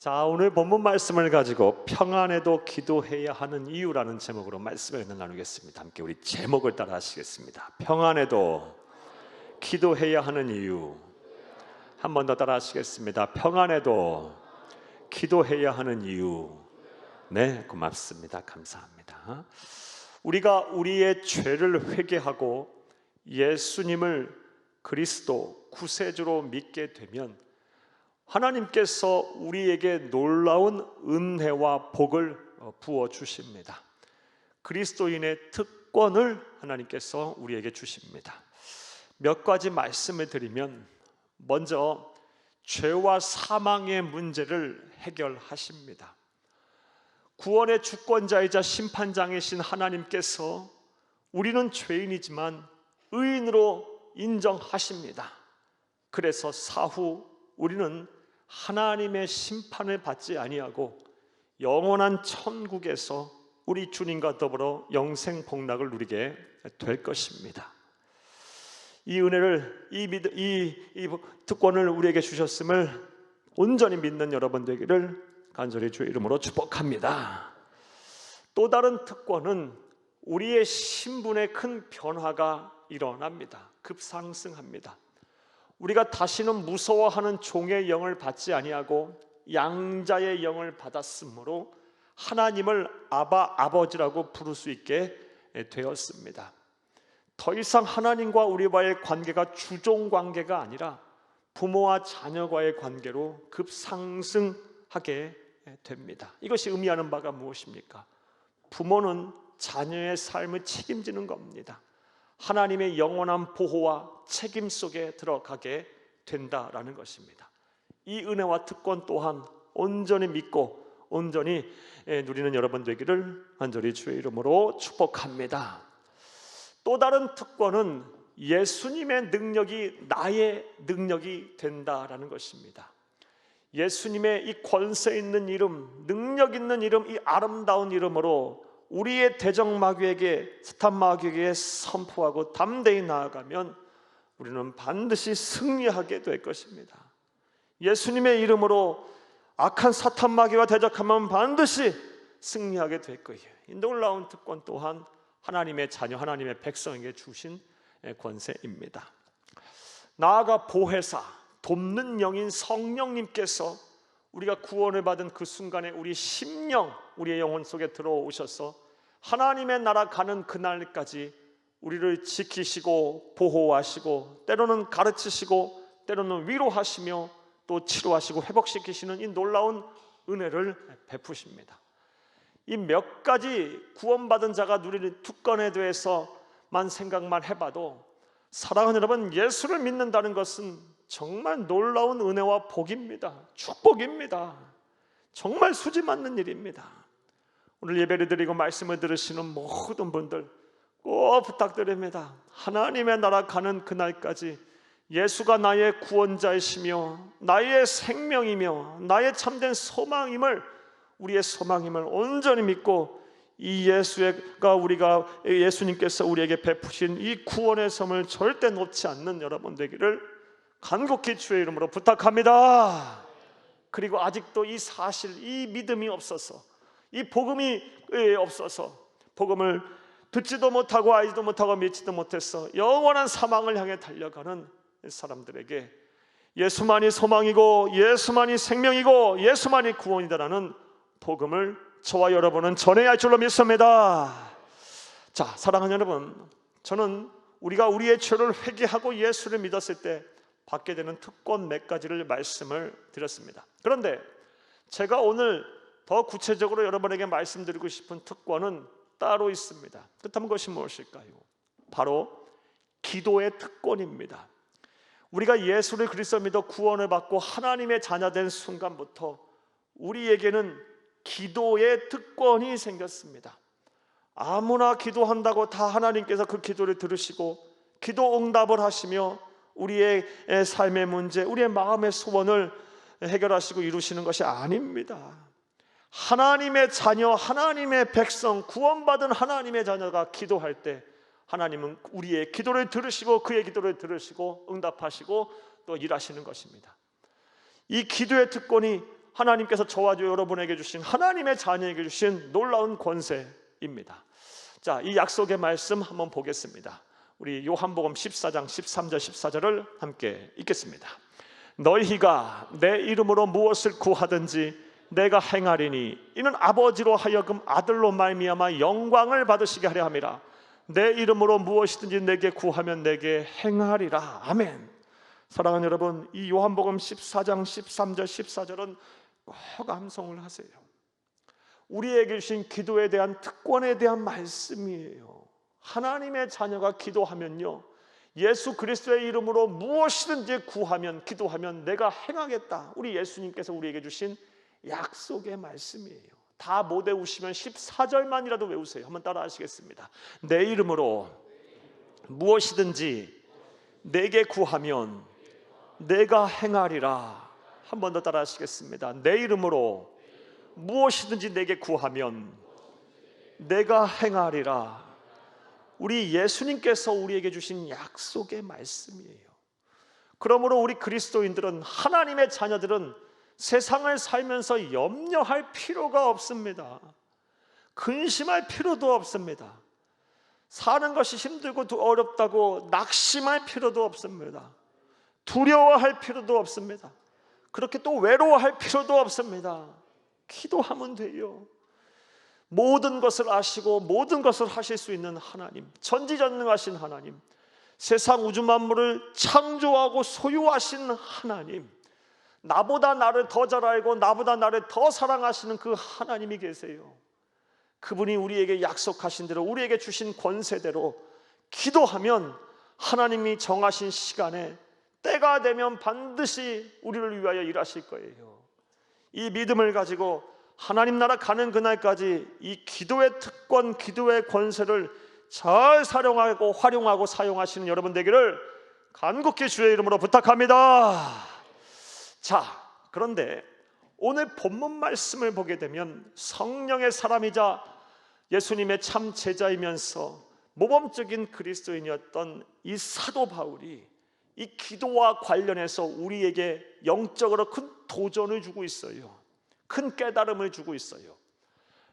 자, 오늘 본문 말씀을 가지고 평안에도 기도해야 하는 이유라는 제목으로 말씀을 나누겠습니다. 함께 우리 제목을 따라 하시겠습니다. 평안에도 기도해야 하는 이유. 한 번 더 따라 하시겠습니다. 평안에도 기도해야 하는 이유. 네, 고맙습니다. 감사합니다. 우리가 우리의 죄를 회개하고 예수님을 그리스도 구세주로 믿게 되면 하나님께서 우리에게 놀라운 은혜와 복을 부어 주십니다. 그리스도인의 특권을 하나님께서 우리에게 주십니다. 몇 가지 말씀을 드리면, 먼저 죄와 사망의 문제를 해결하십니다. 구원의 주권자이자 심판장이신 하나님께서 우리는 죄인이지만 의인으로 인정하십니다. 그래서 사후 우리는 하나님의 심판을 받지 아니하고 영원한 천국에서 우리 주님과 더불어 영생 복락을 누리게 될 것입니다. 이 은혜를, 이 특권을 우리에게 주셨음을 온전히 믿는 여러분 되기를 간절히 주의 이름으로 축복합니다. 또 다른 특권은 우리의 신분에 큰 변화가 일어납니다. 급상승합니다. 우리가 다시는 무서워하는 종의 영을 받지 아니하고 양자의 영을 받았으므로 하나님을 아바, 아버지라고 부를 수 있게 되었습니다. 더 이상 하나님과 우리와의 관계가 주종 관계가 아니라 부모와 자녀과의 관계로 급상승하게 됩니다. 이것이 의미하는 바가 무엇입니까? 부모는 자녀의 삶을 책임지는 겁니다. 하나님의 영원한 보호와 책임 속에 들어가게 된다라는 것입니다. 이 은혜와 특권 또한 온전히 믿고 온전히 누리는 여러분 되기를 간절히 주의 이름으로 축복합니다. 또 다른 특권은 예수님의 능력이 나의 능력이 된다라는 것입니다. 예수님의 이 권세 있는 이름, 능력 있는 이름, 이 아름다운 이름으로 우리의 대적마귀에게, 사탄마귀에게 선포하고 담대히 나아가면 우리는 반드시 승리하게 될 것입니다. 예수님의 이름으로 악한 사탄마귀와 대적하면 반드시 승리하게 될 거예요. 이 놀라운 특권 또한 하나님의 자녀, 하나님의 백성에게 주신 권세입니다. 나아가 보혜사, 돕는 영인 성령님께서 우리가 구원을 받은 그 순간에 우리 심령, 우리의 영혼 속에 들어오셔서 하나님의 나라 가는 그날까지 우리를 지키시고 보호하시고 때로는 가르치시고 때로는 위로하시며 또 치료하시고 회복시키시는 이 놀라운 은혜를 베푸십니다. 이 몇 가지 구원받은 자가 누리는 특권에 대해서만 생각만 해봐도 사랑하는 여러분, 예수를 믿는다는 것은 정말 놀라운 은혜와 복입니다. 축복입니다. 정말 수지 맞는 일입니다. 오늘 예배를 드리고 말씀을 들으시는 모든 분들 꼭 부탁드립니다. 하나님의 나라 가는 그날까지 예수가 나의 구원자이시며 나의 생명이며 나의 참된 소망임을, 우리의 소망임을 온전히 믿고 이 예수님께서 우리에게 베푸신 이 구원의 선을 절대 놓지 않는 여러분 되기를 간곡히 주의 이름으로 부탁합니다. 그리고 아직도 이 사실, 이 믿음이 없어서, 이 복음이 없어서, 복음을 듣지도 못하고 알지도 못하고 믿지도 못해서 영원한 사망을 향해 달려가는 사람들에게 예수만이 소망이고 예수만이 생명이고 예수만이 구원이다라는 복음을 저와 여러분은 전해야 할 줄로 믿습니다. 자, 사랑하는 여러분, 저는 우리가 우리의 죄를 회개하고 예수를 믿었을 때 받게 되는 특권 몇 가지를 말씀을 드렸습니다. 그런데 제가 오늘 더 구체적으로 여러분에게 말씀드리고 싶은 특권은 따로 있습니다. 그렇다면 그것이 무엇일까요? 바로 기도의 특권입니다. 우리가 예수를 그리스도 믿어 구원을 받고 하나님의 자녀된 순간부터 우리에게는 기도의 특권이 생겼습니다. 아무나 기도한다고 다 하나님께서 그 기도를 들으시고 기도 응답을 하시며 우리의 삶의 문제, 우리의 마음의 소원을 해결하시고 이루시는 것이 아닙니다. 하나님의 자녀, 하나님의 백성, 구원받은 하나님의 자녀가 기도할 때 하나님은 우리의 기도를 들으시고 그의 기도를 들으시고 응답하시고 또 일하시는 것입니다. 이 기도의 특권이 하나님께서 저와 여러분에게 주신, 하나님의 자녀에게 주신 놀라운 권세입니다. 자, 이 약속의 말씀 한번 보겠습니다. 우리 요한복음 14장 13절 14절을 함께 읽겠습니다. 너희가 내 이름으로 무엇을 구하든지 내가 행하리니 이는 아버지로 하여금 아들로 말미암아 영광을 받으시게 하려 함이라. 내 이름으로 무엇이든지 내게 구하면 내게 행하리라. 아멘. 사랑하는 여러분, 이 요한복음 14장 13절 14절은 꼭 암송을 하세요. 우리에게 주신 기도에 대한 특권에 대한 말씀이에요. 하나님의 자녀가 기도하면요, 예수 그리스도의 이름으로 무엇이든지 구하면, 기도하면 내가 행하겠다. 우리 예수님께서 우리에게 주신 약속의 말씀이에요. 다 못 외우시면 14절만이라도 외우세요. 한번 따라 하시겠습니다. 내 이름으로 무엇이든지 내게 구하면 내가 행하리라. 한 번 더 따라 하시겠습니다. 내 이름으로 무엇이든지 내게 구하면 내가 행하리라. 우리 예수님께서 우리에게 주신 약속의 말씀이에요. 그러므로 우리 그리스도인들은, 하나님의 자녀들은 세상을 살면서 염려할 필요가 없습니다. 근심할 필요도 없습니다. 사는 것이 힘들고 어렵다고 낙심할 필요도 없습니다. 두려워할 필요도 없습니다. 그렇게 또 외로워할 필요도 없습니다. 기도하면 돼요. 모든 것을 아시고 모든 것을 하실 수 있는 하나님, 전지전능하신 하나님, 세상 우주 만물을 창조하고 소유하신 하나님, 나보다 나를 더 잘 알고 나보다 나를 더 사랑하시는 그 하나님이 계세요. 그분이 우리에게 약속하신 대로, 우리에게 주신 권세대로 기도하면 하나님이 정하신 시간에 때가 되면 반드시 우리를 위하여 일하실 거예요. 이 믿음을 가지고 하나님 나라 가는 그날까지 이 기도의 특권, 기도의 권세를 잘 사용하고 활용하고 사용하시는 여러분 되기를 간곡히 주의 이름으로 부탁합니다. 자, 그런데 오늘 본문 말씀을 보게 되면 성령의 사람이자 예수님의 참 제자이면서 모범적인 그리스도인이었던 이 사도 바울이 이 기도와 관련해서 우리에게 영적으로 큰 도전을 주고 있어요. 큰 깨달음을 주고 있어요.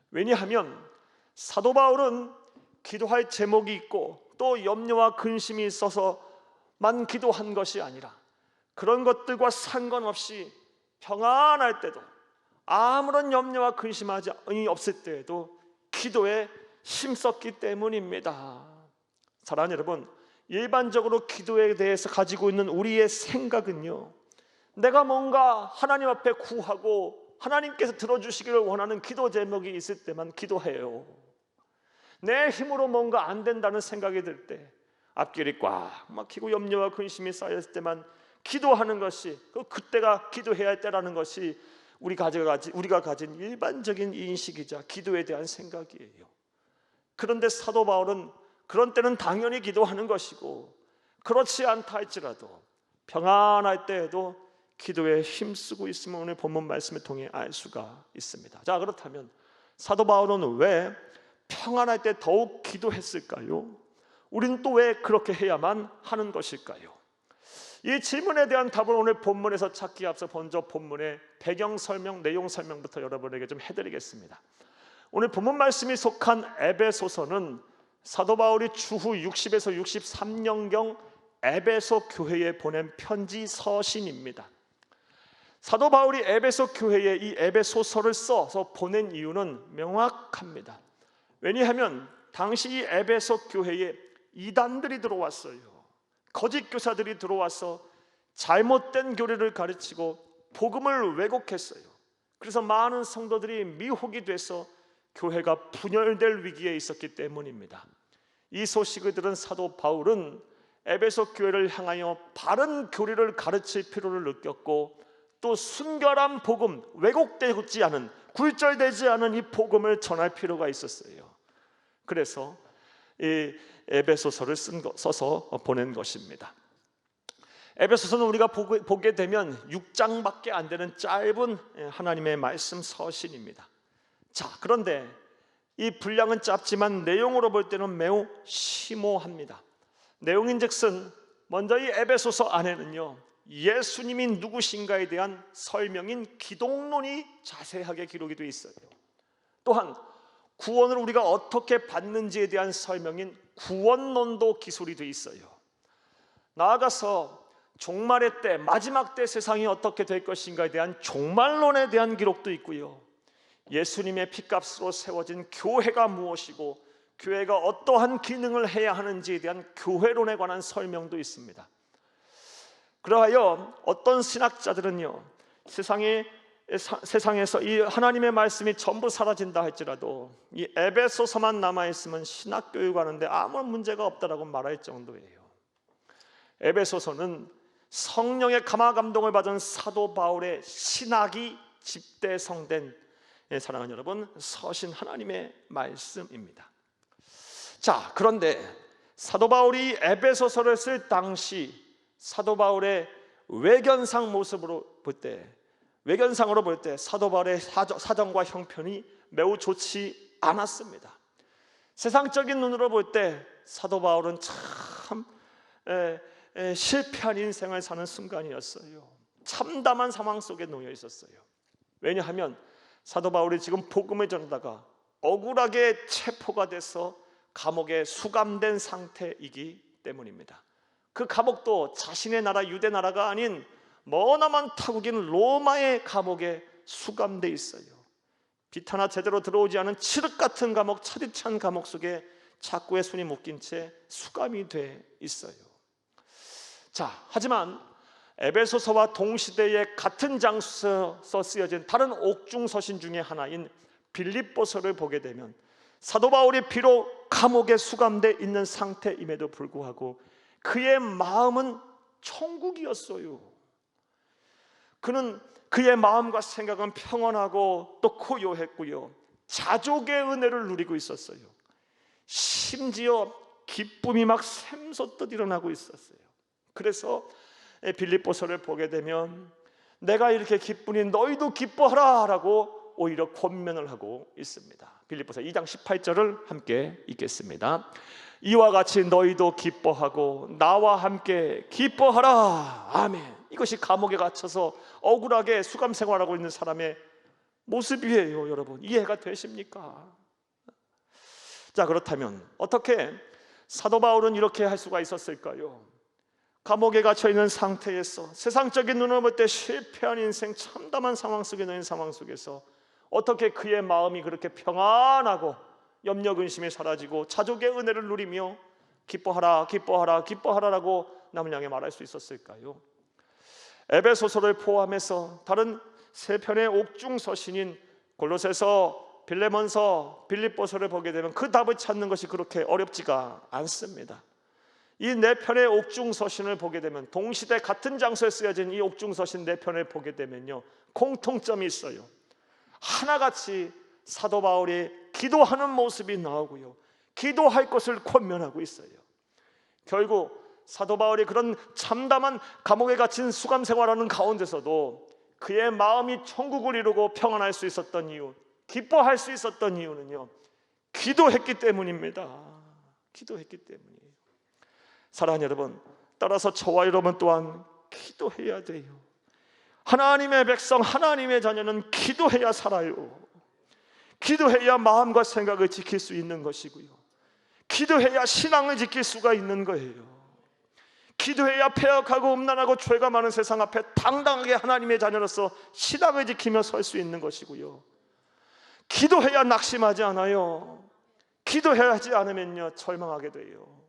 왜냐하면 사도 바울은 기도할 제목이 있고 또 염려와 근심이 있어서만 기도한 것이 아니라, 그런 것들과 상관없이 평안할 때도, 아무런 염려와 근심이 없을 때에도 기도에 힘썼기 때문입니다. 사랑하는 여러분, 일반적으로 기도에 대해서 가지고 있는 우리의 생각은요, 내가 뭔가 하나님 앞에 구하고 하나님께서 들어주시기를 원하는 기도 제목이 있을 때만 기도해요. 내 힘으로 뭔가 안 된다는 생각이 들 때, 앞길이 꽉 막히고 염려와 근심이 쌓였을 때만 기도하는 것이, 그때가 기도해야 할 때라는 것이 우리가 가진 일반적인 인식이자 기도에 대한 생각이에요. 그런데 사도 바울은 그런 때는 당연히 기도하는 것이고, 그렇지 않다 할지라도 평안할 때에도 기도에 힘쓰고 있음을 오늘 본문 말씀을 통해 알 수가 있습니다. 자, 그렇다면 사도 바울은 왜 평안할 때 더욱 기도했을까요? 우리는 또 왜 그렇게 해야만 하는 것일까요? 이 질문에 대한 답을 오늘 본문에서 찾기에 앞서 먼저 본문의 배경 설명, 내용 설명부터 여러분에게 좀 해드리겠습니다. 오늘 본문 말씀이 속한 에베소서는 사도 바울이 주후 60에서 63년경 에베소 교회에 보낸 편지 서신입니다. 사도 바울이 에베소 교회에 이 에베소서를 써서 보낸 이유는 명확합니다. 왜냐하면 당시 이 에베소 교회에 이단들이 들어왔어요. 거짓 교사들이 들어와서 잘못된 교리를 가르치고 복음을 왜곡했어요. 그래서 많은 성도들이 미혹이 돼서 교회가 분열될 위기에 있었기 때문입니다. 이 소식을 들은 사도 바울은 에베소 교회를 향하여 바른 교리를 가르칠 필요를 느꼈고, 또 순결한 복음, 왜곡되지 않은, 굴절되지 않은 이 복음을 전할 필요가 있었어요. 그래서 이 에베소서를 써서 보낸 것입니다. 에베소서는 우리가 보게 되면 6장밖에 안 되는 짧은 하나님의 말씀 서신입니다. 자, 그런데 이 분량은 짧지만 내용으로 볼 때는 매우 심오합니다. 내용인즉슨 먼저 이 에베소서 안에는요, 예수님이 누구신가에 대한 설명인 기독론이 자세하게 기록이 되어 있어요. 또한 구원을 우리가 어떻게 받는지에 대한 설명인 구원론도 기술이 되어 있어요. 나아가서 종말의 때, 마지막 때 세상이 어떻게 될 것인가에 대한 종말론에 대한 기록도 있고요, 예수님의 피값으로 세워진 교회가 무엇이고 교회가 어떠한 기능을 해야 하는지에 대한 교회론에 관한 설명도 있습니다. 그러하여 어떤 신학자들은요, 세상에서 이 하나님의 말씀이 전부 사라진다 할지라도 이 에베소서만 남아있으면 신학교육 하는데 아무런 문제가 없다라고 말할 정도예요. 에베소서는 성령의 감화 감동을 받은 사도 바울의 신학이 집대성된, 사랑하는 여러분, 서신 하나님의 말씀입니다. 자, 그런데 사도 바울이 에베소서를 쓸 당시 사도 바울의 외견상 모습으로 볼 때, 외견상으로 볼 때 사도 바울의 사정과 형편이 매우 좋지 않았습니다. 세상적인 눈으로 볼 때 사도 바울은 참 실패한 인생을 사는 순간이었어요. 참담한 상황 속에 놓여 있었어요. 왜냐하면 사도 바울이 지금 복음을 전하다가 억울하게 체포가 돼서 감옥에 수감된 상태이기 때문입니다. 그 감옥도 자신의 나라 유대 나라가 아닌 머나먼 타국인 로마의 감옥에 수감돼 있어요. 빛 하나 제대로 들어오지 않은 칠흑 같은 감옥, 차디찬 감옥 속에 착고의 손이 묶인 채 수감이 돼 있어요. 자, 하지만 에베소서와 동시대에 같은 장소에서 쓰여진 다른 옥중 서신 중에 하나인 빌립보서를 보게 되면 사도 바울이 비록 감옥에 수감돼 있는 상태임에도 불구하고 그의 마음은 천국이었어요. 그는 그의 마음과 생각은 평안하고 또 고요했고요, 자족의 은혜를 누리고 있었어요. 심지어 기쁨이 막 샘솟듯 일어나고 있었어요. 그래서 빌립보서를 보게 되면 내가 이렇게 기쁘니 너희도 기뻐하라 라고 오히려 권면을 하고 있습니다. 빌립보서 2장 18절을 함께 읽겠습니다. 이와 같이 너희도 기뻐하고 나와 함께 기뻐하라. 아멘. 이것이 감옥에 갇혀서 억울하게 수감 생활하고 있는 사람의 모습이에요. 여러분, 이해가 되십니까? 자, 그렇다면 어떻게 사도 바울은 이렇게 할 수가 있었을까요? 감옥에 갇혀 있는 상태에서 세상적인 눈으로 볼 때 실패한 인생, 참담한 상황 속에 놓인 상황 속에서 어떻게 그의 마음이 그렇게 평안하고 염려 근심이 사라지고 자족의 은혜를 누리며 기뻐하라 기뻐하라 기뻐하라라고 남을 향해 말할 수 있었을까요? 에베소서를 포함해서 다른 세 편의 옥중 서신인 골로새서, 빌레몬서, 빌립보서를 보게 되면 그 답을 찾는 것이 그렇게 어렵지가 않습니다. 이 네 편의 옥중 서신을 보게 되면 동시대 같은 장소에 쓰여진 이 옥중 서신 네 편을 보게 되면요, 공통점이 있어요. 하나같이 사도 바울이 기도하는 모습이 나오고요, 기도할 것을 권면하고 있어요. 결국 사도 바울이 그런 참담한 감옥에 갇힌 수감 생활하는 가운데서도 그의 마음이 천국을 이루고 평안할 수 있었던 이유, 기뻐할 수 있었던 이유는요, 기도했기 때문입니다. 기도했기 때문이에요. 사랑하는 여러분, 따라서 저와 여러분 또한 기도해야 돼요. 하나님의 백성, 하나님의 자녀는 기도해야 살아요. 기도해야 마음과 생각을 지킬 수 있는 것이고요, 기도해야 신앙을 지킬 수가 있는 거예요. 기도해야 패역하고 음란하고 죄가 많은 세상 앞에 당당하게 하나님의 자녀로서 신앙을 지키며 설 수 있는 것이고요, 기도해야 낙심하지 않아요. 기도해야지 않으면요, 절망하게 돼요.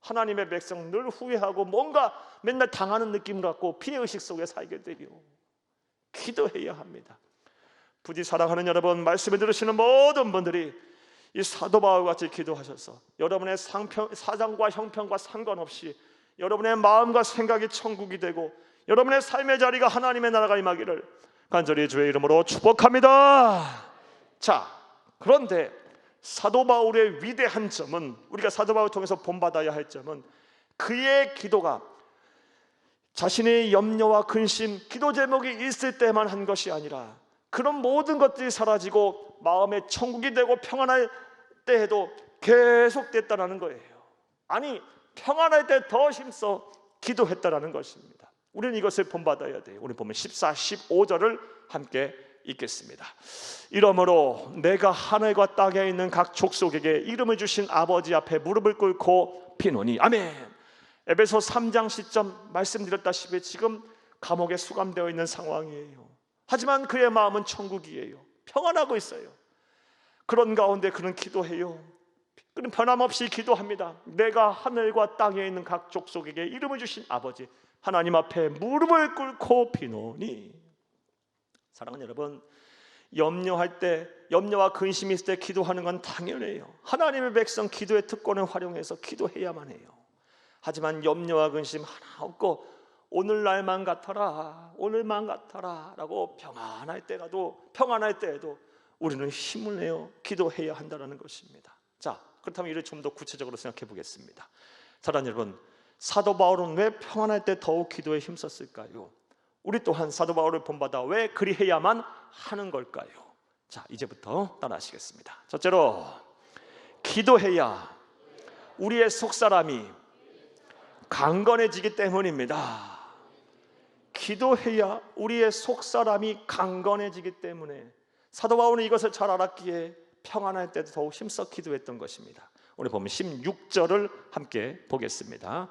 하나님의 백성 늘 후회하고 뭔가 맨날 당하는 느낌 갖고 피해의식 속에 살게 돼요. 기도해야 합니다. 부디 사랑하는 여러분, 말씀을 들으시는 모든 분들이 이 사도 바울과 같이 기도하셔서 여러분의 사정과 형편과 상관없이 여러분의 마음과 생각이 천국이 되고 여러분의 삶의 자리가 하나님의 나라가 임하기를 간절히 주의 이름으로 축복합니다. 자, 그런데 사도 바울의 위대한 점은, 우리가 사도 바울을 통해서 본받아야 할 점은 그의 기도가 자신의 염려와 근심, 기도 제목이 있을 때만 한 것이 아니라 그런 모든 것들이 사라지고 마음의 천국이 되고 평안할 때에도 계속됐다라는 거예요. 아니, 평안할 때 더 힘써 기도했다라는 것입니다. 우리는 이것을 본받아야 돼요. 우리 보면 14, 15절을 함께 읽겠습니다. 이러므로 내가 하늘과 땅에 있는 각 족속에게 이름을 주신 아버지 앞에 무릎을 꿇고 비노니. 아멘. 에베소 3장 시점 말씀드렸다시피 지금 감옥에 수감되어 있는 상황이에요. 하지만 그의 마음은 천국이에요. 평안하고 있어요. 그런 가운데 그는 기도해요. 그는 변함없이 기도합니다. 내가 하늘과 땅에 있는 각 족속에게 이름을 주신 아버지 하나님 앞에 무릎을 꿇고 비노니. 사랑하는 여러분, 염려할 때, 염려와 근심이 있을 때 기도하는 건 당연해요. 하나님의 백성 기도의 특권을 활용해서 기도해야만 해요. 하지만 염려와 근심 하나 없고 오늘날만 같아라, 오늘만 같아라 라고 평안할 때에도 우리는 힘을 내어 기도해야 한다는 것입니다. 자, 그렇다면 이를 좀 더 구체적으로 생각해 보겠습니다. 사랑하는 여러분, 사도 바울은 왜 평안할 때 더욱 기도에 힘썼을까요? 우리 또한 사도 바울을 본받아 왜 그리해야만 하는 걸까요? 자, 이제부터 따라하시겠습니다. 첫째로, 기도해야 우리의 속사람이 강건해지기 때문입니다. 기도해야 우리의 속사람이 강건해지기 때문에 사도 바울은 이것을 잘 알았기에 평안할 때도 더욱 힘써 기도했던 것입니다. 오늘 보면 16절을 함께 보겠습니다.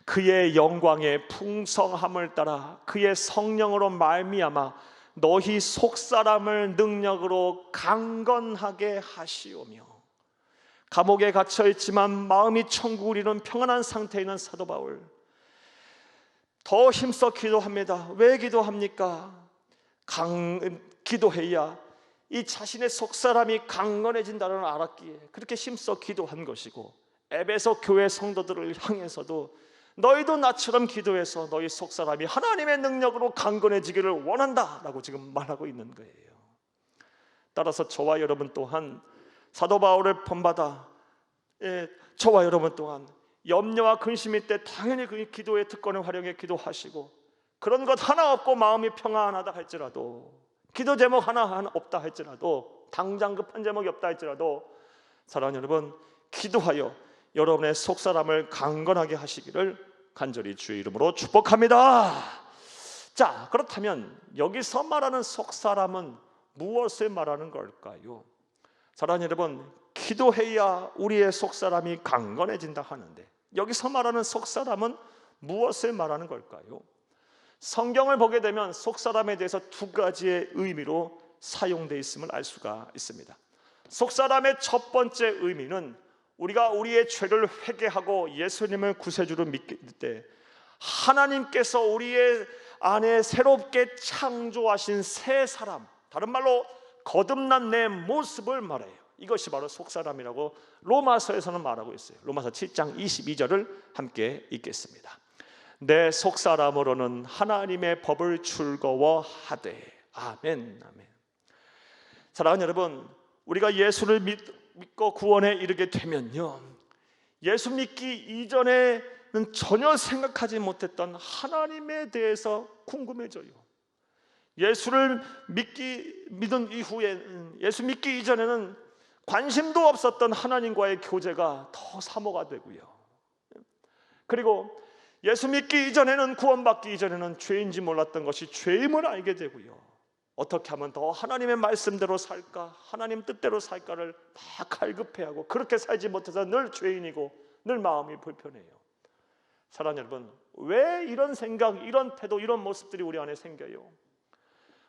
그의 영광의 풍성함을 따라 그의 성령으로 말미암아 너희 속사람을 능력으로 강건하게 하시오며. 감옥에 갇혀 있지만 마음이 천국을 이룬 평안한 상태에 있는 사도 바울, 더 힘써 기도합니다. 왜 기도합니까? 기도해야 이 자신의 속사람이 강건해진다는 걸 알았기에 그렇게 힘써 기도한 것이고, 에베소 교회 성도들을 향해서도 너희도 나처럼 기도해서 너희 속사람이 하나님의 능력으로 강건해지기를 원한다 라고 지금 말하고 있는 거예요. 따라서 저와 여러분 또한 사도 바울을 본받아 저와 여러분 또한 염려와 근심일 때 당연히 그 기도의 특권을 활용해 기도하시고, 그런 것 하나 없고 마음이 평안하다 할지라도, 기도 제목 하나 없다 할지라도, 당장 급한 제목이 없다 할지라도 사랑하는 여러분, 기도하여 여러분의 속사람을 강건하게 하시기를 간절히 주의 이름으로 축복합니다. 자, 그렇다면 여기서 말하는 속사람은 무엇을 말하는 걸까요? 사랑하는 여러분, 기도해야 우리의 속사람이 강건해진다 하는데 여기서 말하는 속사람은 무엇을 말하는 걸까요? 성경을 보게 되면 속사람에 대해서 두 가지의 의미로 사용되어 있음을 알 수가 있습니다. 속사람의 첫 번째 의미는 우리가 우리의 죄를 회개하고 예수님을 구세주로 믿을 때 하나님께서 우리의 안에 새롭게 창조하신 새 사람, 다른 말로 거듭난 내 모습을 말해요. 이것이 바로 속사람이라고 로마서에서는 말하고 있어요. 로마서 7장 22절을 함께 읽겠습니다. 내 속사람으로는 하나님의 법을 즐거워하되. 아멘, 아멘. 사랑하는 여러분, 우리가 예수를 믿고 구원에 이르게 되면요, 예수 믿기 이전에는 전혀 생각하지 못했던 하나님에 대해서 궁금해져요. 예수를 믿은 이후에, 예수 믿기 이전에는 관심도 없었던 하나님과의 교제가 더 사모가 되고요, 그리고 예수 믿기 이전에는, 구원받기 이전에는 죄인지 몰랐던 것이 죄임을 알게 되고요, 어떻게 하면 더 하나님의 말씀대로 살까, 하나님 뜻대로 살까를 다 갈급해하고, 그렇게 살지 못해서 늘 죄인이고 늘 마음이 불편해요. 사랑하는 여러분, 왜 이런 생각, 이런 태도, 이런 모습들이 우리 안에 생겨요?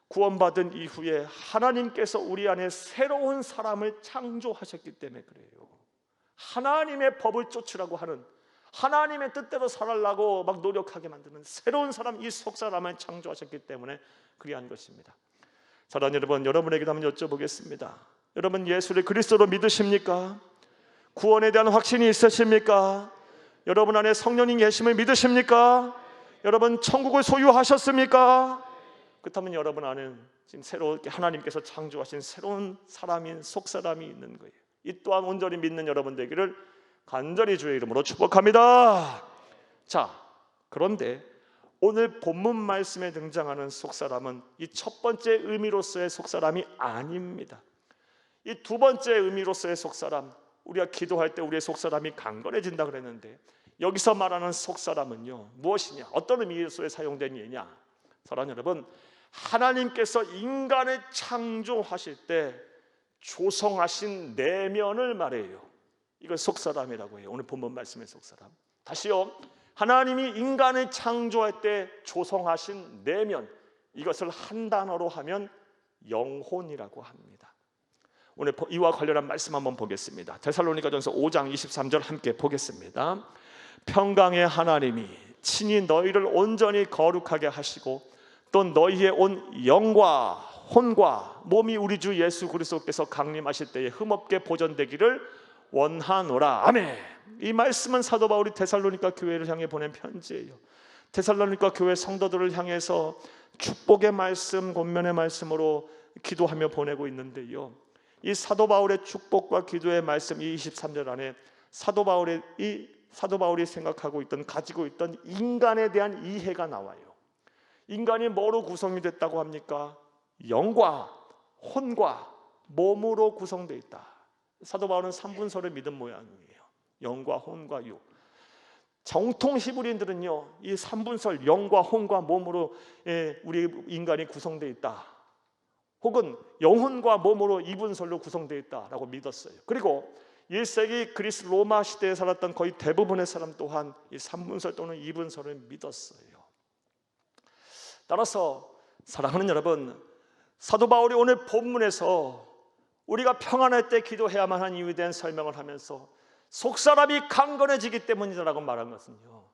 구원받은 이후에 하나님께서 우리 안에 새로운 사람을 창조하셨기 때문에 그래요. 하나님의 법을 쫓으라고 하는, 하나님의 뜻대로 살아가려고 막 노력하게 만드는 새로운 사람, 이 속사람을 창조하셨기 때문에 그리한 것입니다. 사랑하는 여러분, 여러분에게 한번 여쭤보겠습니다. 여러분, 예수를 그리스도로 믿으십니까? 구원에 대한 확신이 있으십니까? 여러분 안에 성령님 계심을 믿으십니까? 여러분 천국을 소유하셨습니까? 그렇다면 여러분 안에는 지금 새롭게 하나님께서 창조하신 새로운 사람인 속사람이 있는 거예요. 이 또한 온전히 믿는 여러분 되기를 간절히 주의 이름으로 축복합니다. 자, 그런데 오늘 본문 말씀에 등장하는 속사람은 이 첫 번째 의미로서의 속사람이 아닙니다. 이 두 번째 의미로서의 속사람, 우리가 기도할 때 우리의 속사람이 강건해진다 그랬는데, 여기서 말하는 속사람은요 무엇이냐, 어떤 의미에서 사용된 예냐? 사랑하는 여러분, 하나님께서 인간을 창조하실 때 조성하신 내면을 말해요. 이걸 속사람이라고 해요. 오늘 본문 말씀의 속사람. 다시요, 하나님이 인간을 창조할 때 조성하신 내면, 이것을 한 단어로 하면 영혼이라고 합니다. 오늘 이와 관련한 말씀 한번 보겠습니다. 데살로니가전서 5장 23절 함께 보겠습니다. 평강의 하나님이 친히 너희를 온전히 거룩하게 하시고 또 너희의 온 영과 혼과 몸이 우리 주 예수 그리스도께서 강림하실 때에 흠없게 보존되기를 원하노라. 아멘. 이 말씀은 사도 바울이 데살로니가 교회를 향해 보낸 편지예요. 데살로니가 교회 성도들을 향해서 축복의 말씀, 권면의 말씀으로 기도하며 보내고 있는데요, 이 사도 바울의 축복과 기도의 말씀, 이 23절 안에 사도 바울이 생각하고 있던, 가지고 있던 인간에 대한 이해가 나와요. 인간이 뭐로 구성이 됐다고 합니까? 영과 혼과 몸으로 구성되어 있다. 사도 바울은 3분서를 믿은 모양이에요. 영과 혼과 육. 정통 히브리인들은요, 이 3분설 영과 혼과 몸으로 우리 인간이 구성되어 있다, 혹은 영혼과 몸으로 2분설로 구성되어 있다라고 믿었어요. 그리고 1세기 그리스 로마 시대에 살았던 거의 대부분의 사람 또한 이 3분설 또는 2분설을 믿었어요. 따라서 사랑하는 여러분, 사도 바울이 오늘 본문에서 우리가 평안할 때 기도해야만 하는 이유에 대한 설명을 하면서 속사람이 강건해지기 때문이라고 말한 것은요,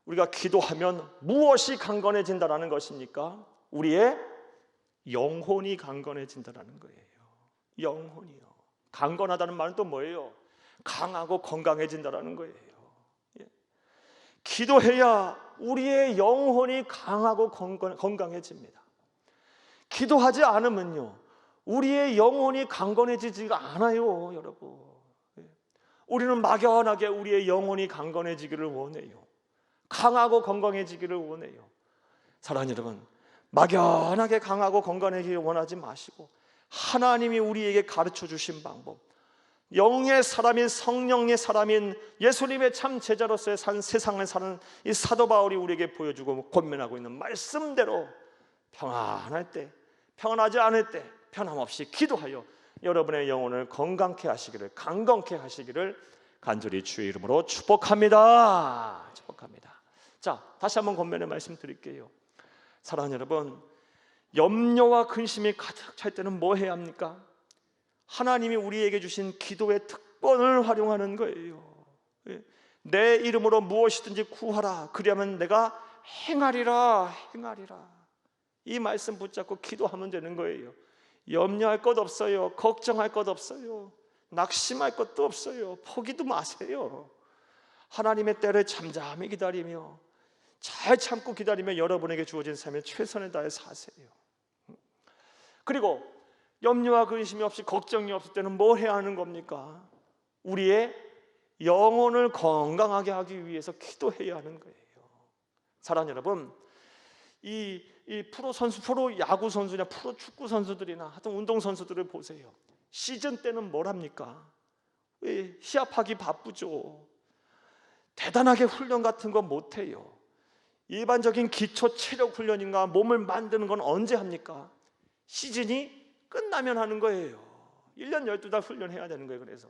우리가 기도하면 무엇이 강건해진다라는 것입니까? 우리의 영혼이 강건해진다라는 거예요. 영혼이요. 강건하다는 말은 또 뭐예요? 강하고 건강해진다라는 거예요. 기도해야 우리의 영혼이 강하고 건강해집니다. 기도하지 않으면요, 우리의 영혼이 강건해지지가 않아요, 여러분. 우리는 막연하게 우리의 영혼이 강건해지기를 원해요. 강하고 건강해지기를 원해요. 사랑하는 여러분, 막연하게 강하고 건강해지기를 원하지 마시고 하나님이 우리에게 가르쳐 주신 방법, 영의 사람인, 성령의 사람인 예수님의 참 제자로서의 세상을 사는 이 사도 바울이 우리에게 보여주고 권면하고 있는 말씀대로 평안할 때, 평안하지 않을 때 변함없이 기도하여 여러분의 영혼을 건강케 하시기를, 강건케 하시기를 간절히 주의 이름으로 축복합니다. 축복합니다. 자, 다시 한번 권면의 말씀 드릴게요. 사랑하는 여러분, 염려와 근심이 가득 찰 때는 뭐 해야 합니까? 하나님이 우리에게 주신 기도의 특권을 활용하는 거예요. 내 이름으로 무엇이든지 구하라, 그리하면 내가 행하리라. 이 말씀 붙잡고 기도하면 되는 거예요. 염려할 것 없어요. 걱정할 것 없어요. 낙심할 것도 없어요. 포기도 마세요. 하나님의 때를 잠잠히 기다리며, 잘 참고 기다리며 여러분에게 주어진 삶에 최선을 다해 사세요. 그리고 염려와 근심이 없이, 걱정이 없을 때는 뭐 해야 하는 겁니까? 우리의 영혼을 건강하게 하기 위해서 기도해야 하는 거예요. 사랑하는 여러분, 이 프로 선수, 프로 야구 선수냐 프로 축구 선수들이나 하여튼 운동 선수들을 보세요. 시즌 때는 뭘 합니까? 시합하기 바쁘죠. 대단하게 훈련 같은 거 못 해요. 일반적인 기초 체력 훈련인가 몸을 만드는 건 언제 합니까? 시즌이 끝나면 하는 거예요. 1년 12달 훈련해야 되는 거예요. 그래서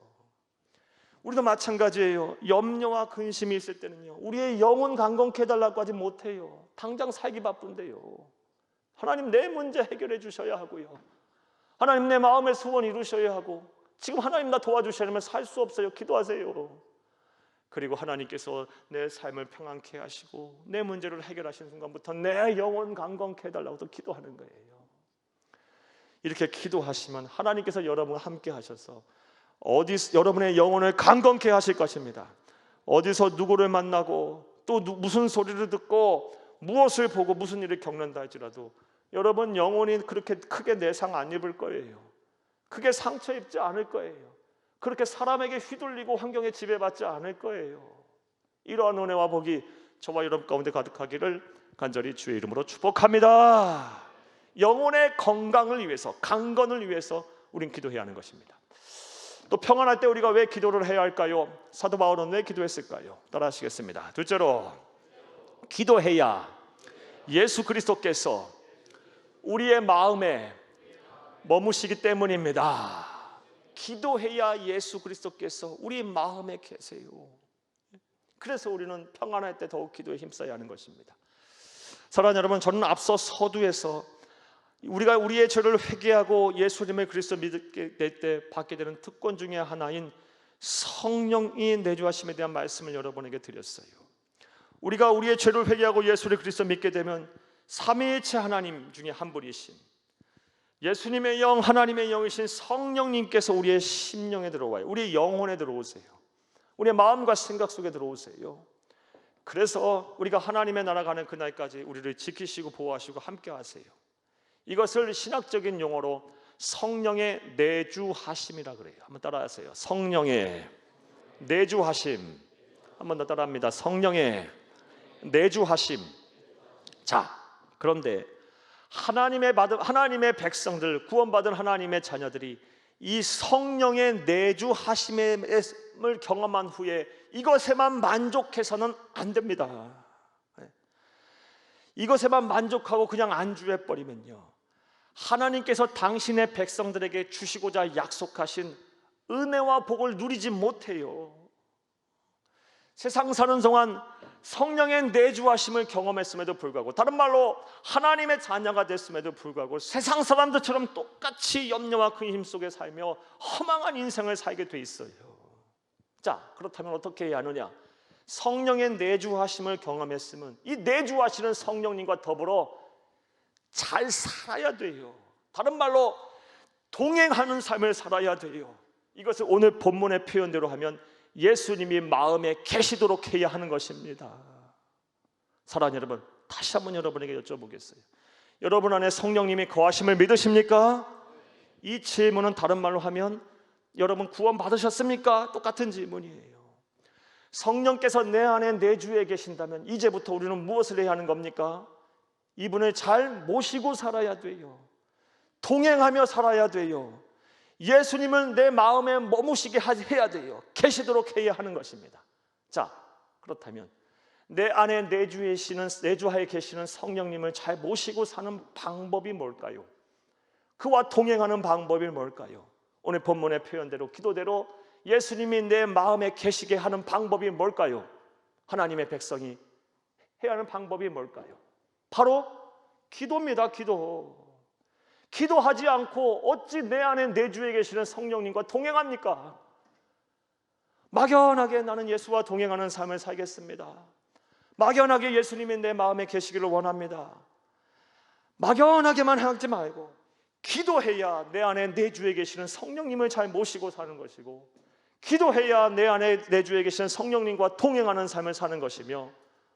우리도 마찬가지예요. 염려와 근심이 있을 때는요, 우리의 영혼 강건케 해달라고 하지 못해요. 당장 살기 바쁜데요. 하나님, 내 문제 해결해 주셔야 하고요, 하나님 내 마음의 소원 이루셔야 하고, 지금 하나님 나 도와주시려면 살 수 없어요. 기도하세요. 그리고 하나님께서 내 삶을 평안케 하시고 내 문제를 해결하시는 순간부터 내 영혼 강건케 해달라고 또 기도하는 거예요. 이렇게 기도하시면 하나님께서 여러분과 함께 하셔서 여러분의 영혼을 강건케 하실 것입니다. 어디서 누구를 만나고 또 무슨 소리를 듣고 무엇을 보고 무슨 일을 겪는다 할지라도 여러분 영혼이 그렇게 크게 내상 안 입을 거예요. 크게 상처 입지 않을 거예요. 그렇게 사람에게 휘둘리고 환경에 지배받지 않을 거예요. 이러한 은혜와 복이 저와 여러분 가운데 가득하기를 간절히 주의 이름으로 축복합니다. 영혼의 건강을 위해서, 강건을 위해서 우린 기도해야 하는 것입니다. 또 평안할 때 우리가 왜 기도를 해야 할까요? 사도 바울은 왜 기도했을까요? 따라 하시겠습니다. 둘째로, 기도해야 예수 그리스도께서 우리의 마음에 머무시기 때문입니다. 기도해야 예수 그리스도께서 우리 마음에 계세요. 그래서 우리는 평안할 때 더욱 기도에 힘써야 하는 것입니다. 사랑하는 여러분, 저는 앞서 서두에서 우리가 우리의 죄를 회개하고 예수님의 그리스도 믿게 될 때 받게 되는 특권 중에 하나인 성령이 내주하심에 대한 말씀을 여러분에게 드렸어요. 우리가 우리의 죄를 회개하고 예수를 그리스도 믿게 되면 삼위일체 하나님 중에 한 분이신 예수님의 영, 하나님의 영이신 성령님께서 우리의 심령에 들어와요. 우리의 영혼에 들어오세요. 우리의 마음과 생각 속에 들어오세요. 그래서 우리가 하나님의 나라 가는 그날까지 우리를 지키시고 보호하시고 함께 하세요. 이것을 신학적인 용어로 성령의 내주하심이라 그래요. 한번 따라하세요. 성령의 내주하심. 한번 더 따라합니다. 성령의 내주하심. 자, 그런데 하나님의 백성들, 구원받은 하나님의 자녀들이 이 성령의 내주하심을 경험한 후에 이것에만 만족해서는 안 됩니다. 이것에만 만족하고 그냥 안주해버리면요, 하나님께서 당신의 백성들에게 주시고자 약속하신 은혜와 복을 누리지 못해요. 세상 사는 동안 성령의 내주하심을 경험했음에도 불구하고, 다른 말로 하나님의 자녀가 됐음에도 불구하고 세상 사람들처럼 똑같이 염려와 근심 속에 살며 허망한 인생을 살게 돼 있어요. 자, 그렇다면 어떻게 해야 하느냐? 성령의 내주하심을 경험했으면 이 내주하시는 성령님과 더불어 잘 살아야 돼요. 다른 말로 동행하는 삶을 살아야 돼요. 이것을 오늘 본문의 표현대로 하면 예수님이 마음에 계시도록 해야 하는 것입니다. 사랑하는 여러분, 다시 한번 여러분에게 여쭤보겠어요. 여러분 안에 성령님이 거하심을 믿으십니까? 이 질문은 다른 말로 하면 여러분 구원 받으셨습니까? 똑같은 질문이에요. 성령께서 내 안에 내주에 계신다면 이제부터 우리는 무엇을 해야 하는 겁니까? 이분을 잘 모시고 살아야 돼요. 동행하며 살아야 돼요. 예수님을 내 마음에 머무시게 해야 돼요. 계시도록 해야 하는 것입니다. 자, 그렇다면 내 안에 내주하에 계시는 성령님을 잘 모시고 사는 방법이 뭘까요? 그와 동행하는 방법이 뭘까요? 오늘 본문의 표현대로, 기도대로 예수님이 내 마음에 계시게 하는 방법이 뭘까요? 하나님의 백성이 해야 하는 방법이 뭘까요? 바로 기도입니다. 기도하지 않고 어찌 내 안에 내주에 계시는 성령님과 동행합니까? 막연하게 나는 예수와 동행하는 삶을 살겠습니다. 막연하게 예수님이 내 마음에 계시기를 원합니다. 막연하게만 하지 말고 기도해야 내 안에 내주에 계시는 성령님을 잘 모시고 사는 것이고, 기도해야 내 안에 내주에 계시는 성령님과 동행하는 삶을 사는 것이며,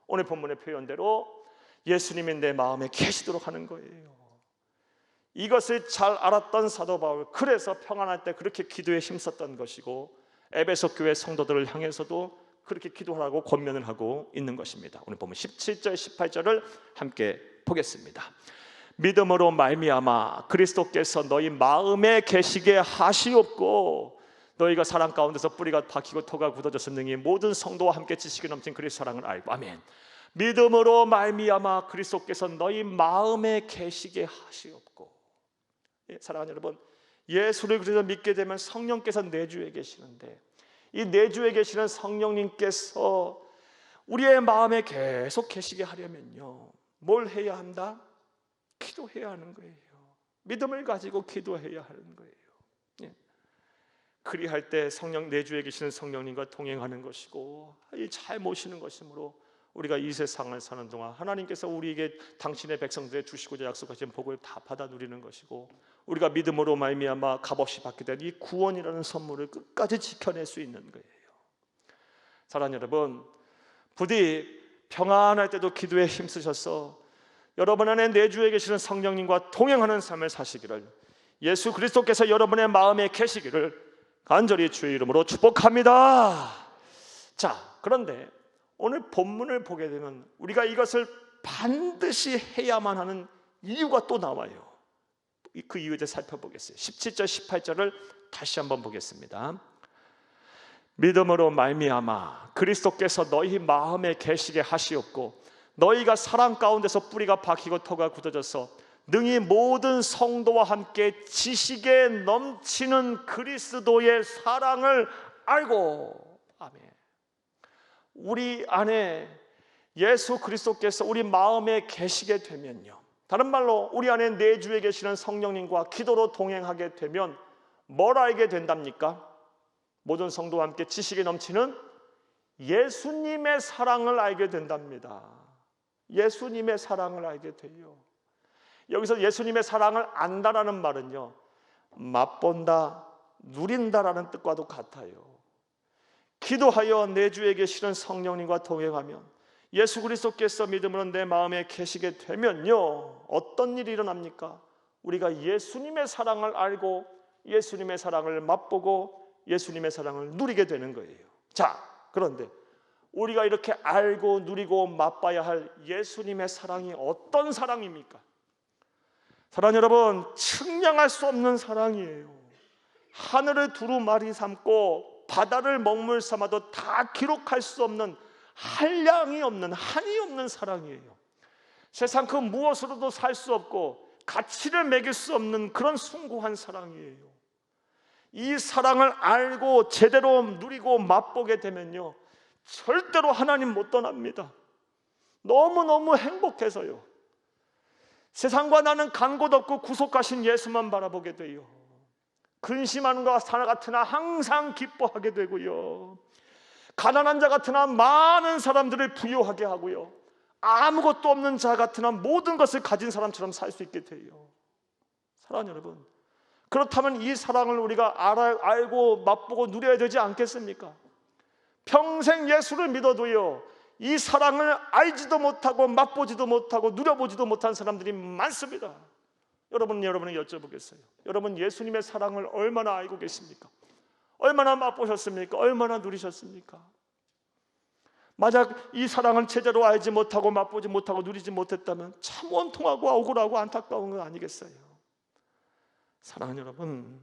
오늘 본문의 표현대로 예수님이 내 마음에 계시도록 하는 거예요. 이것을 잘 알았던 사도 바울, 그래서 평안할 때 그렇게 기도에 힘썼던 것이고, 에베소 교회 성도들을 향해서도 그렇게 기도하라고 권면을 하고 있는 것입니다. 오늘 보면 17절 18절을 함께 보겠습니다. 믿음으로 말미암아 그리스도께서 너희 마음에 계시게 하시옵고, 너희가 사랑 가운데서 뿌리가 박히고 토가 굳어졌으니 모든 성도와 함께 지식이 넘친 그리스도 사랑을 알고. 아멘. 믿음으로 말미암아 그리스도께서 너희 마음에 계시게 하시옵고. 사랑하는 여러분, 예수를 그래서 믿게 되면 성령께서 내주에 계시는데, 이 내주에 계시는 성령님께서 우리의 마음에 계속 계시게 하려면요, 뭘 해야 한다? 기도해야 하는 거예요. 믿음을 가지고 기도해야 하는 거예요. 그리할 때 성령, 내주에 계시는 성령님과 동행하는 것이고 잘 모시는 것이므로 우리가 이 세상을 사는 동안 하나님께서 우리에게 당신의 백성들에 주시고자 약속하신 복을 다 받아 누리는 것이고, 우리가 믿음으로 말미암아 값없이 받게 된 이 구원이라는 선물을 끝까지 지켜낼 수 있는 거예요. 사랑하는 여러분, 부디 평안할 때도 기도에 힘쓰셔서 여러분 안에 내주에 계시는 성령님과 동행하는 삶을 사시기를, 예수 그리스도께서 여러분의 마음에 계시기를 간절히 주의 이름으로 축복합니다. 자, 그런데 오늘 본문을 보게 되면 우리가 이것을 반드시 해야만 하는 이유가 또 나와요. 그 이유 이제 살펴보겠어요. 17절 18절을 다시 한번 보겠습니다. 믿음으로 말미암아 그리스도께서 너희 마음에 계시게 하시옵고 너희가 사랑 가운데서 뿌리가 박히고 터가 굳어져서 능히 모든 성도와 함께 지식에 넘치는 그리스도의 사랑을 알고. 아멘. 우리 안에 예수 그리스도께서 우리 마음에 계시게 되면요, 다른 말로 우리 안에 내주에 계시는 성령님과 기도로 동행하게 되면 뭘 알게 된답니까? 모든 성도와 함께 지식에 넘치는 예수님의 사랑을 알게 된답니다. 예수님의 사랑을 알게 돼요. 여기서 예수님의 사랑을 안다라는 말은요, 맛본다, 누린다라는 뜻과도 같아요. 기도하여 내주에 계시는 성령님과 동행하면 예수 그리스도께서 믿음으로 내 마음에 계시게 되면요, 어떤 일이 일어납니까? 우리가 예수님의 사랑을 알고 예수님의 사랑을 맛보고 예수님의 사랑을 누리게 되는 거예요. 자, 그런데 우리가 이렇게 알고 누리고 맛봐야 할 예수님의 사랑이 어떤 사랑입니까? 사랑 여러분, 측량할 수 없는 사랑이에요. 하늘을 두루마리 삼고 바다를 먹물 삼아도 다 기록할 수 없는, 한량이 없는, 한이 없는 사랑이에요. 세상 그 무엇으로도 살 수 없고 가치를 매길 수 없는 그런 숭고한 사랑이에요. 이 사랑을 알고 제대로 누리고 맛보게 되면요, 절대로 하나님 못 떠납니다. 너무너무 행복해서요, 세상과 나는 간 곳 없고 구속하신 예수만 바라보게 돼요. 근심하는 것 같으나 항상 기뻐하게 되고요, 가난한 자 같으나 많은 사람들을 부유하게 하고요, 아무것도 없는 자 같으나 모든 것을 가진 사람처럼 살 수 있게 돼요. 사랑하는 여러분, 그렇다면 이 사랑을 우리가 알고 맛보고 누려야 되지 않겠습니까? 평생 예수를 믿어도요, 이 사랑을 알지도 못하고 맛보지도 못하고 누려보지도 못한 사람들이 많습니다. 여러분에게 여쭤보겠어요. 여러분, 예수님의 사랑을 얼마나 알고 계십니까? 얼마나 맛보셨습니까? 얼마나 누리셨습니까? 만약 이 사랑을 제대로 알지 못하고 맛보지 못하고 누리지 못했다면 참 원통하고 억울하고 안타까운 건 아니겠어요? 사랑하는 여러분,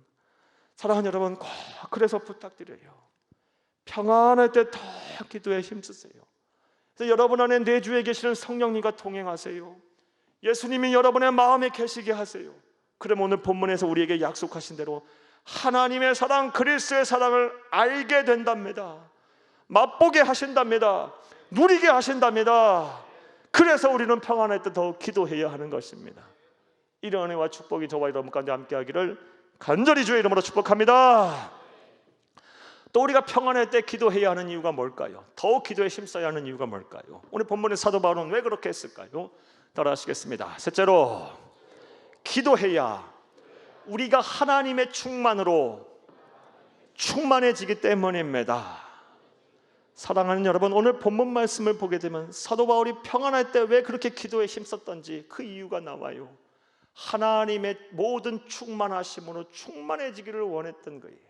꼭 그래서 부탁드려요. 평안할 때 더 기도에 힘쓰세요. 그래서 여러분 안에 내주에 계시는 성령님과 동행하세요. 예수님이 여러분의 마음에 계시게 하세요. 그럼 오늘 본문에서 우리에게 약속하신 대로 하나님의 사랑, 그리스도의 사랑을 알게 된답니다. 맛보게 하신답니다. 누리게 하신답니다. 그래서 우리는 평안할 때 더 기도해야 하는 것입니다. 이런 은혜와 축복이 저와 여러분 가운데 함께하기를 간절히 주의 이름으로 축복합니다. 또 우리가 평안할 때 기도해야 하는 이유가 뭘까요? 더욱 기도에 힘써야 하는 이유가 뭘까요? 오늘 본문의 사도 바울은 왜 그렇게 했을까요? 따라하시겠습니다. 셋째로, 기도해야 우리가 하나님의 충만으로 충만해지기 때문입니다. 사랑하는 여러분, 오늘 본문 말씀을 보게 되면 사도 바울이 평안할 때 왜 그렇게 기도에 힘썼던지 그 이유가 나와요. 하나님의 모든 충만하심으로 충만해지기를 원했던 거예요.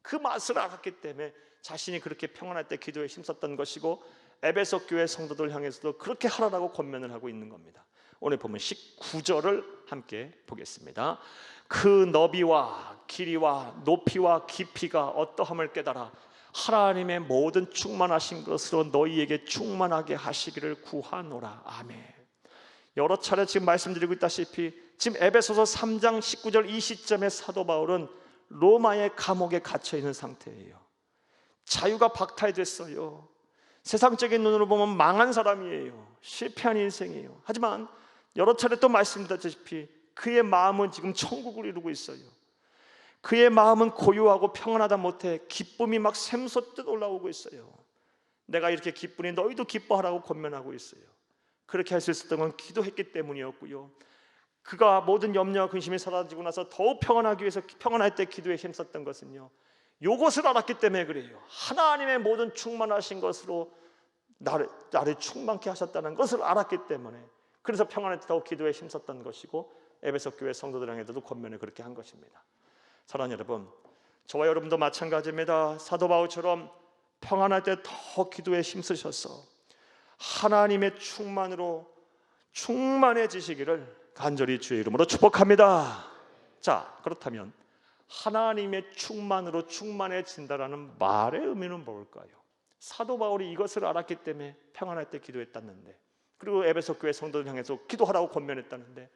그 맛을 알았기 때문에 자신이 그렇게 평안할 때 기도에 힘썼던 것이고, 에베소 교회 성도들 향해서도 그렇게 하라고 권면을 하고 있는 겁니다. 오늘 보면 19절을 함께 보겠습니다. 그 너비와 길이와 높이와 깊이가 어떠함을 깨달아 하나님의 모든 충만하신 것으로 너희에게 충만하게 하시기를 구하노라. 아멘. 여러 차례 지금 말씀드리고 있다시피 지금 에베소서 3장 19절 이 시점에 사도 바울은 로마의 감옥에 갇혀 있는 상태예요. 자유가 박탈됐어요. 세상적인 눈으로 보면 망한 사람이에요. 실패한 인생이에요. 하지만 여러 차례 또 말씀드렸다시피 그의 마음은 지금 천국을 이루고 있어요. 그의 마음은 고요하고 평안하다 못해 기쁨이 막 샘솟듯 올라오고 있어요. 내가 이렇게 기쁘니 너희도 기뻐하라고 권면하고 있어요. 그렇게 할 수 있었던 건 기도했기 때문이었고요, 그가 모든 염려와 근심이 사라지고 나서 더욱 평안하기 위해서 평안할 때 기도에 힘썼던 것은요, 이것을 알았기 때문에 그래요. 하나님의 모든 충만하신 것으로 나를 충만케 하셨다는 것을 알았기 때문에, 그래서 평안할 때 더욱 기도에 힘썼던 것이고, 에베소 교회 성도들 향해서도 권면을 그렇게 한 것입니다. 사랑하는 여러분, 저와 여러분도 마찬가지입니다. 사도 바울처럼 평안할 때 더 기도에 힘쓰셔서 하나님의 충만으로 충만해지시기를 간절히 주의 이름으로 축복합니다. 자, 그렇다면 하나님의 충만으로 충만해진다라는 말의 의미는 뭘까요? 사도 바울이 이것을 알았기 때문에 평안할 때 기도했다는데, 그리고 에베소 교회 성도들 향해서 기도하라고 권면했다는데,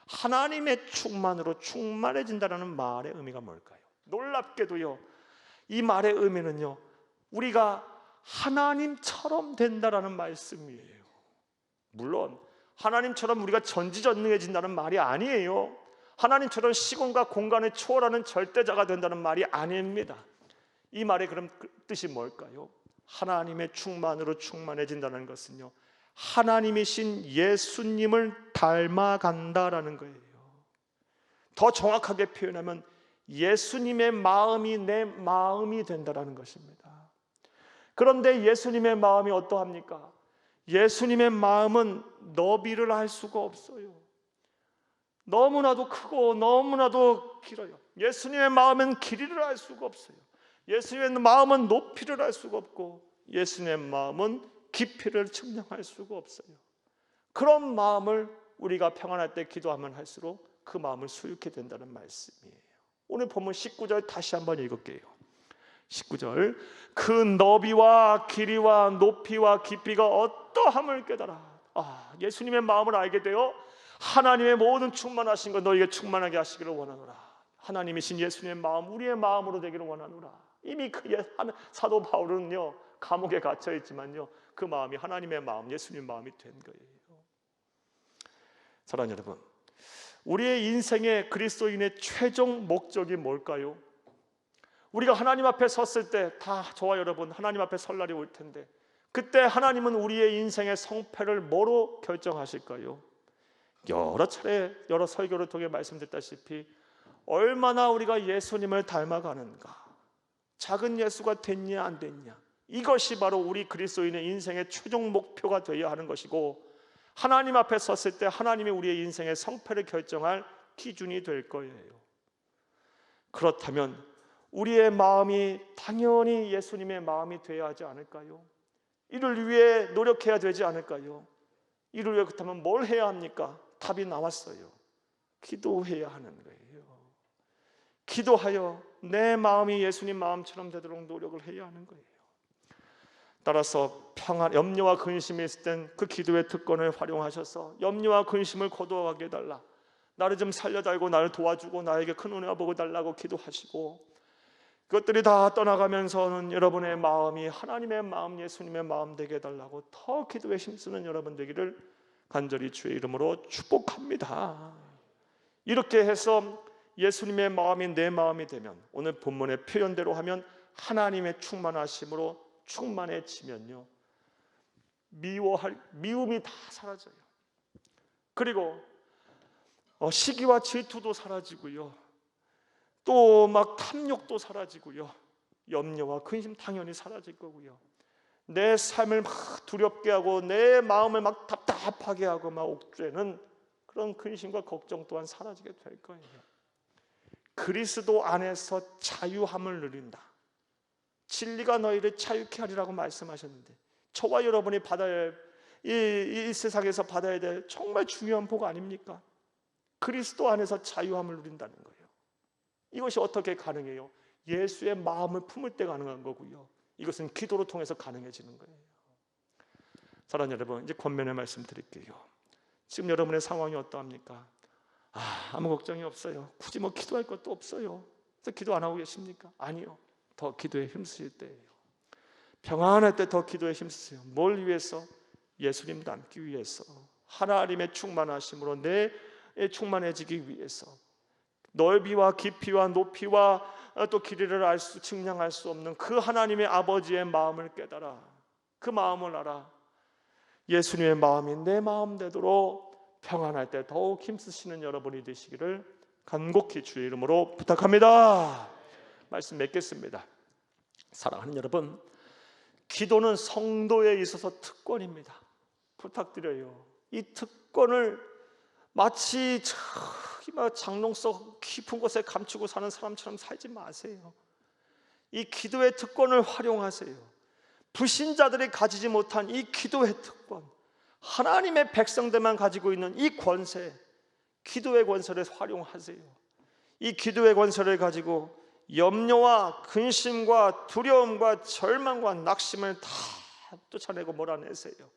하나님의 충만으로 충만해진다라는 말의 의미가 뭘까요? 놀랍게도요, 이 말의 의미는요, 우리가 하나님처럼 된다라는 말씀이에요. 물론 하나님처럼 우리가 전지전능해진다는 말이 아니에요. 하나님처럼 시공과 공간을 초월하는 절대자가 된다는 말이 아닙니다. 이 말의 그럼 뜻이 뭘까요? 하나님의 충만으로 충만해진다는 것은요, 하나님이신 예수님을 닮아간다라는 거예요. 더 정확하게 표현하면 예수님의 마음이 내 마음이 된다라는 것입니다. 그런데 예수님의 마음이 어떠합니까? 예수님의 마음은 너비를 알 수가 없어요. 너무나도 크고 너무나도 길어요. 예수님의 마음은 길이를 알 수가 없어요. 예수님의 마음은 높이를 알 수가 없고, 예수님의 마음은 깊이를 측량할 수가 없어요. 그런 마음을 우리가 평안할 때 기도하면 할수록 그 마음을 수육해 된다는 말씀이에요. 오늘 본문 19절 다시 한번 읽을게요. 19절, 그 너비와 길이와 높이와 깊이가 어떠함을 깨달아. 예수님의 마음을 알게 되어 하나님의 모든 충만하신 것 너희에게 충만하게 하시기를 원하노라. 하나님이신 예수님의 마음 우리의 마음으로 되기를 원하노라. 이미 그 사도 바울은요, 감옥에 갇혀 있지만요, 그 마음이 하나님의 마음, 예수님의 마음이 된 거예요. 사랑하는 여러분, 우리의 인생의 그리스도인의 최종 목적이 뭘까요? 우리가 하나님 앞에 섰을 때, 다 저와 여러분 하나님 앞에 설 날이 올 텐데, 그때 하나님은 우리의 인생의 성패를 뭐로 결정하실까요? 여러 차례 여러 설교를 통해 말씀드렸다시피 얼마나 우리가 예수님을 닮아가는가, 작은 예수가 됐냐 안 됐냐, 이것이 바로 우리 그리스도인의 인생의 최종 목표가 되어야 하는 것이고, 하나님 앞에 섰을 때 하나님이 우리의 인생의 성패를 결정할 기준이 될 거예요. 그렇다면 우리의 마음이 당연히 예수님의 마음이 되어야 하지 않을까요? 이를 위해 노력해야 되지 않을까요? 이를 위해 그렇다면 뭘 해야 합니까? 답이 나왔어요. 기도해야 하는 거예요. 기도하여 내 마음이 예수님 마음처럼 되도록 노력을 해야 하는 거예요. 따라서 염려와 근심이 있을 땐 그 기도의 특권을 활용하셔서 염려와 근심을 거두어가게 해달라, 나를 좀 살려달고 나를 도와주고 나에게 큰 은혜가 보고 달라고 기도하시고, 그것들이 다 떠나가면서는 여러분의 마음이 하나님의 마음, 예수님의 마음 되게 해달라고 더 기도에 힘쓰는 여러분 되기를 간절히 주의 이름으로 축복합니다. 이렇게 해서 예수님의 마음이 내 마음이 되면, 오늘 본문의 표현대로 하면 하나님의 충만하심으로 충만해지면요, 미움이 다 사라져요. 그리고 시기와 질투도 사라지고요, 또 막 탐욕도 사라지고요, 염려와 근심 당연히 사라질 거고요, 내 삶을 막 두렵게 하고 내 마음을 막 답답하게 하고 막 옥죄는 그런 근심과 걱정 또한 사라지게 될 거예요. 그리스도 안에서 자유함을 누린다. 진리가 너희를 자유케 하리라고 말씀하셨는데, 저와 여러분이 받아야 할 이 세상에서 받아야 될 정말 중요한 복 아닙니까? 그리스도 안에서 자유함을 누린다는 거예요. 이것이 어떻게 가능해요? 예수의 마음을 품을 때 가능한 거고요, 이것은 기도로 통해서 가능해지는 거예요. 사랑하는 여러분, 이제 권면의 말씀 드릴게요. 지금 여러분의 상황이 어떠합니까? 아무 걱정이 없어요. 굳이 뭐 기도할 것도 없어요. 그래서 기도 안 하고 계십니까? 아니요. 더 기도에 힘쓰실 때예요. 평안할 때 더 기도에 힘쓰세요. 뭘 위해서? 예수님 닮기 위해서, 하나님의 충만하심으로 내 충만해지기 위해서, 넓이와 깊이와 높이와 또 길이를 측량할 수 없는 그 하나님의 아버지의 마음을 깨달아 그 마음을 알아 예수님의 마음이 내 마음 되도록 평안할 때 더욱 힘쓰시는 여러분이 되시기를 간곡히 주의 이름으로 부탁합니다. 말씀 맺겠습니다. 사랑하는 여러분, 기도는 성도에 있어서 특권입니다. 부탁드려요. 이 특권을 마치 장롱속 깊은 곳에 감추고 사는 사람처럼 살지 마세요. 이 기도의 특권을 활용하세요. 불신자들이 가지지 못한 이 기도의 특권, 하나님의 백성들만 가지고 있는 이 권세, 기도의 권세를 활용하세요. 이 기도의 권세를 가지고 염려와 근심과 두려움과 절망과 낙심을 다 쫓아내고 몰아내세요.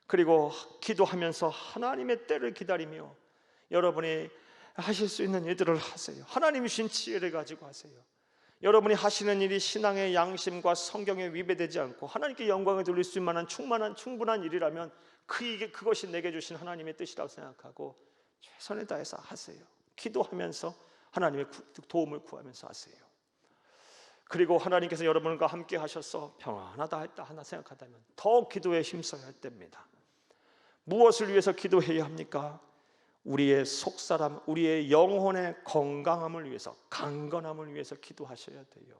그리고 기도하면서 하나님의 때를 기다리며 여러분이 하실 수 있는 일들을 하세요. 하나님이 주신 지혜를 가지고 하세요. 여러분이 하시는 일이 신앙의 양심과 성경에 위배되지 않고 하나님께 영광을 돌릴 수 있는 만한 충분한 일이라면 그것이 내게 주신 하나님의 뜻이라고 생각하고 최선을 다해서 하세요. 기도하면서 하나님의 도움을 구하면서 하세요. 그리고 하나님께서 여러분과 함께 하셔서 평안하다 했다 하나 생각하다면 더 기도에 힘써야 할 때입니다. 무엇을 위해서 기도해야 합니까? 우리의 속사람, 우리의 영혼의 건강함을 위해서, 강건함을 위해서 기도하셔야 돼요.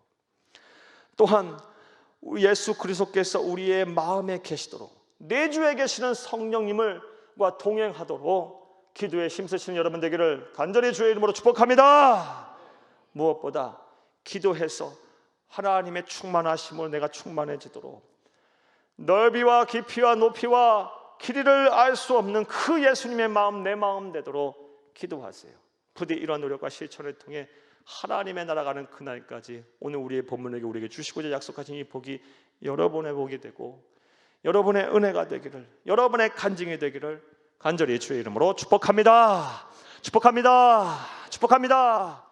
또한 예수 그리스도께서 우리의 마음에 계시도록 내주에 계시는 성령님과 동행하도록 기도에 힘쓰시는 여러분 되기를 간절히 주의 이름으로 축복합니다. 무엇보다 기도해서 하나님의 충만하심을 내가 충만해지도록 넓이와 깊이와 높이와 길이를 알 수 없는 그 예수님의 마음 내 마음 되도록 기도하세요. 부디 이러한 노력과 실천을 통해 하나님의 나라가 가는 그날까지 오늘 우리의 본문에게 우리에게 주시고자 약속하신 이 복이 여러분의 복이 되고 여러분의 은혜가 되기를, 여러분의 간증이 되기를 간절히 주의 이름으로 축복합니다. 축복합니다. 축복합니다.